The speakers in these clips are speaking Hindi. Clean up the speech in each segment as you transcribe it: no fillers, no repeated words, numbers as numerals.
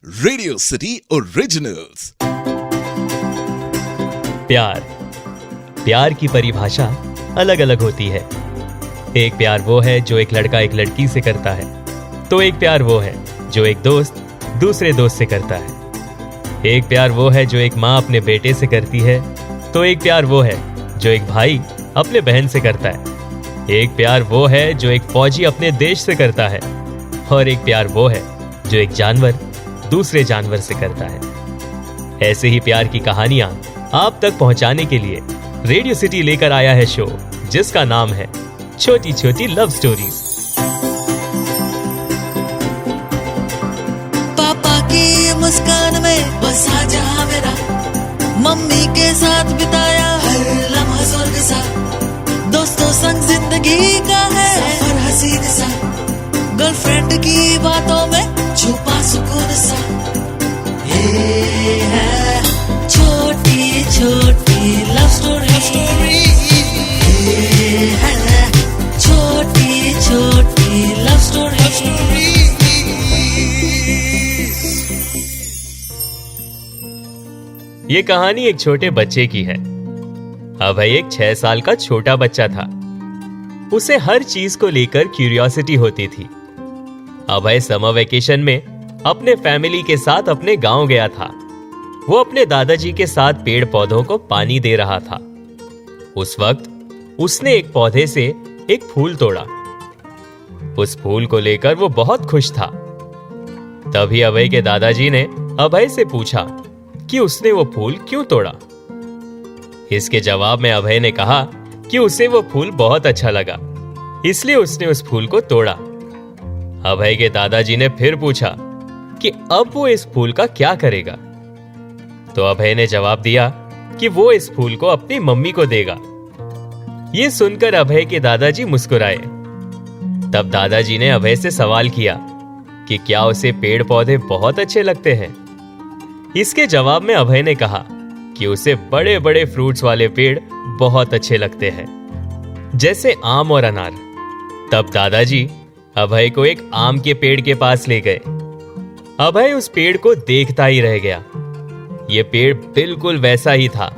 Radio city originals. प्यार की परिभाषा अलग अलग होती है। एक प्यार वो है जो एक लड़का एक लड़की से करता है, तो एक प्यार वो है जो एक दोस्त दूसरे दोस्त से करता है। एक प्यार वो है जो एक माँ अपने बेटे से करती है, तो एक प्यार वो है जो एक भाई अपने बहन से करता है। एक प्यार वो है जो एक फौजी अपने देश से करता है, और एक प्यार वो है जो एक जानवर दूसरे जानवर से करता है। ऐसे ही प्यार की कहानियां आप तक पहुंचाने के लिए रेडियो सिटी लेकर आया है शो जिसका नाम है छोटी छोटी लव स्टोरीज। पापा की मुस्कान में बसा जहां मेरा, मम्मी के साथ बिताया हर लम्हा स्वर्ग सा, दोस्तों संग जिंदगी का है सफर हसीन सा, गर्लफ्रेंड की बातों में छुपा सुकून सा। ये है छोटी छोटी लव स्टोरी, ये है छोटी छोटी लव स्टोरी। ये कहानी एक छोटे बच्चे की है। अभय एक 6 साल का छोटा बच्चा था। उसे हर चीज को लेकर क्यूरियोसिटी होती थी। अभय समर वेकेशन में अपने फैमिली के साथ अपने गांव गया था। वो अपने दादाजी के साथ पेड़ पौधों को पानी दे रहा था। उस वक्त उसने एक पौधे से एक फूल तोड़ा। उस फूल को लेकर वो बहुत खुश था। तभी अभय के दादाजी ने अभय से पूछा कि उसने वो फूल क्यों तोड़ा। इसके जवाब में अभय ने कहा कि उसे वो फूल बहुत अच्छा लगा, इसलिए उसने उस फूल को तोड़ा। अभय के दादाजी ने फिर पूछा कि अब वो इस फूल का क्या करेगा। तो अभय ने जवाब दिया कि वो इस फूल को अपनी मम्मी को देगा। ये सुनकर अभय के दादाजी मुस्कुराए। तब दादाजी ने अभय से सवाल किया कि क्या उसे पेड़ पौधे बहुत अच्छे लगते हैं। इसके जवाब में अभय ने कहा कि उसे बड़े बड़े फ्रूट्स वाले पेड़ बहुत अच्छे लगते हैं, जैसे आम और अनार। तब दादाजी अभय को एक आम के पेड़ के पास ले गए। अभय उस पेड़ को देखता ही रह गया। यह पेड़ बिल्कुल वैसा ही था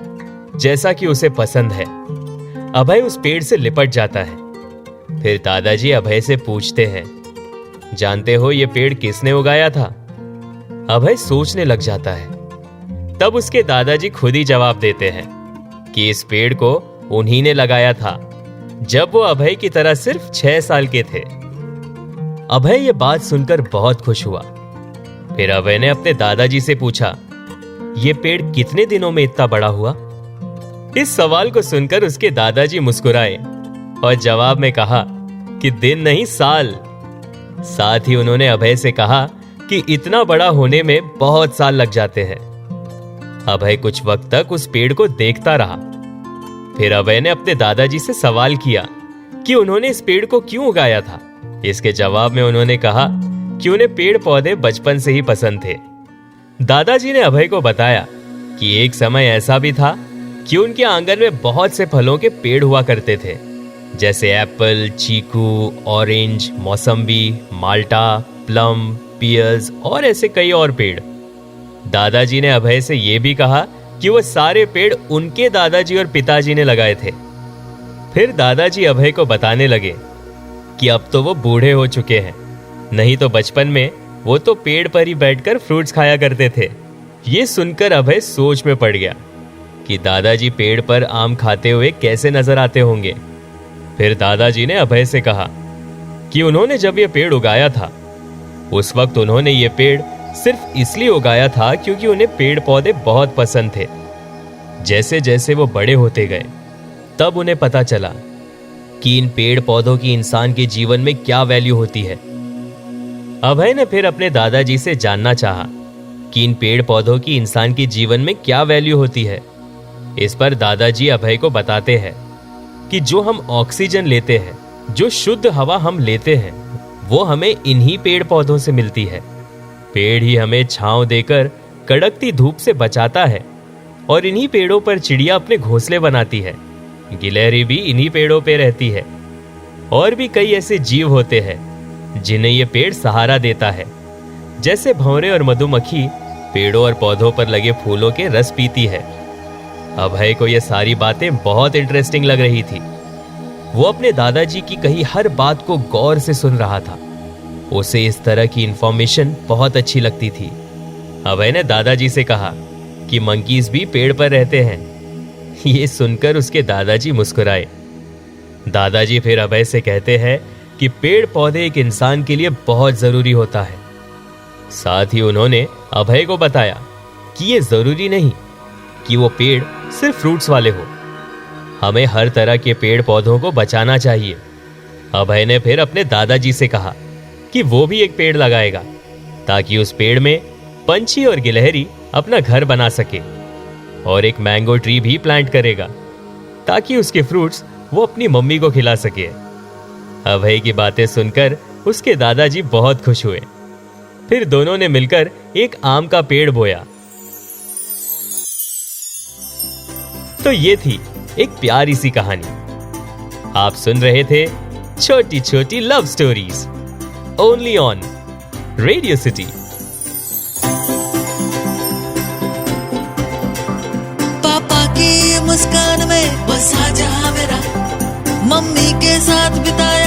जैसा कि उसे पसंद है। अभय उस पेड़ से लिपट जाता है। फिर दादाजी अभय से पूछते हैं, जानते हो यह पेड़ किसने उगाया था? अभय सोचने लग जाता है। तब उसके दादाजी खुद ही जवाब देते हैं कि इस पेड़ को उन्हीं ने लगाया था जब वो अभय की तरह सिर्फ 6 साल के थे। अभय ये बात सुनकर बहुत खुश हुआ। फिर अभय ने अपने दादाजी से पूछा, ये पेड़ कितने दिनों में इतना बड़ा हुआ? इस सवाल को सुनकर उसके दादाजी मुस्कुराए और जवाब में कहा कि दिन नहीं साल। साथ ही उन्होंने अभय से कहा कि इतना बड़ा होने में बहुत साल लग जाते हैं। अभय कुछ वक्त तक उस पेड़ को देखता रहा। फिर अभय ने अपने दादाजी से सवाल किया कि उन्होंने इस पेड़ को क्यों उगाया था। इसके जवाब में उन्होंने कहा कि उन्हें पेड़ पौधे बचपन से ही पसंद थे। दादाजी ने अभय को बताया कि एक समय ऐसा भी था कि उनके आंगन में बहुत से फलों के पेड़ हुआ करते थे, जैसे एप्पल, चीकू, ऑरेंज, मौसम्बी, माल्टा, प्लम, पियर्स और ऐसे कई और पेड़। दादाजी ने अभय से यह भी कहा कि वो सारे पेड़ उनके दादाजी और पिताजी ने लगाए थे। फिर दादाजी अभय को बताने लगे कि अब तो वो बूढ़े हो चुके हैं, नहीं तो बचपन में वो तो पेड़ पर ही बैठकर फ्रूट्स खाया करते थे। ये सुनकर अभय सोच में पड़ गया कि दादाजी पेड़ पर आम खाते हुए कैसे नजर आते होंगे। फिर दादाजी ने अभय से कहा कि उन्होंने जब ये पेड़ उगाया था, उस वक्त उन्होंने ये पेड़ सिर्फ इसलिए उगाया था क्योंकि उन्हें पेड़ पौधे बहुत पसंद थे। जैसे जैसे वो बड़े होते गए, तब उन्हें पता चला कि इन पेड़ पौधों की इंसान के जीवन में क्या वैल्यू होती है। अभय ने फिर अपने दादाजी से जानना चाहा कि इन पेड़ पौधों की इंसान के जीवन में क्या वैल्यू होती है। इस पर दादाजी अभय को बताते हैं कि जो हम ऑक्सीजन लेते हैं, जो शुद्ध हवा हम लेते हैं, वो हमें इन्हीं पेड़ पौधों से मिलती है। पेड़ ही हमें छांव देकर कड़कती धूप से बचाता है, और इन्हीं पेड़ों पर चिड़िया अपने घोंसले बनाती है। गिलहरी भी इन्हीं पेड़ों पे रहती है। और भी कई ऐसे जीव होते हैं जिन्हें ये पेड़ सहारा देता है। जैसे भंवरे और मधुमक्खी पेड़ों और पौधों पर लगे फूलों के रस पीती है। अभय को यह सारी बातें बहुत इंटरेस्टिंग लग रही थी। वो अपने दादाजी की कही हर बात को गौर से सुन रहा था। उसे इस तरह की इंफॉर्मेशन बहुत अच्छी लगती थी। अभय ने दादाजी से कहा कि मंकीज भी पेड़ पर रहते हैं। ये सुनकर उसके दादाजी मुस्कुराए। दादाजी फिर अभय से कहते हैं कि पेड़ पौधे एक इंसान के लिए बहुत जरूरी होता है। साथ ही उन्होंने अभय को बताया कि ये जरूरी नहीं कि वो पेड़ सिर्फ फ्रूट्स वाले हो। हमें हर तरह के पेड़ पौधों को बचाना चाहिए। अभय ने फिर अपने दादाजी से कहा कि वो भी एक पेड़ लगाएगा ताकि उस पेड़ में पंछी और गिलहरी अपना घर बना सके, और एक मैंगो ट्री भी प्लांट करेगा ताकि उसके फ्रूट्स वो अपनी मम्मी को खिला सके। अभय की बातें सुनकर उसके दादाजी बहुत खुश हुए। फिर दोनों ने मिलकर एक आम का पेड़ बोया। तो ये थी एक प्यारी सी कहानी। आप सुन रहे थे छोटी छोटी love stories, only on radio city. पापा की मुस्कान में बसा जहां मेरा, मम्मी के साथ बिताया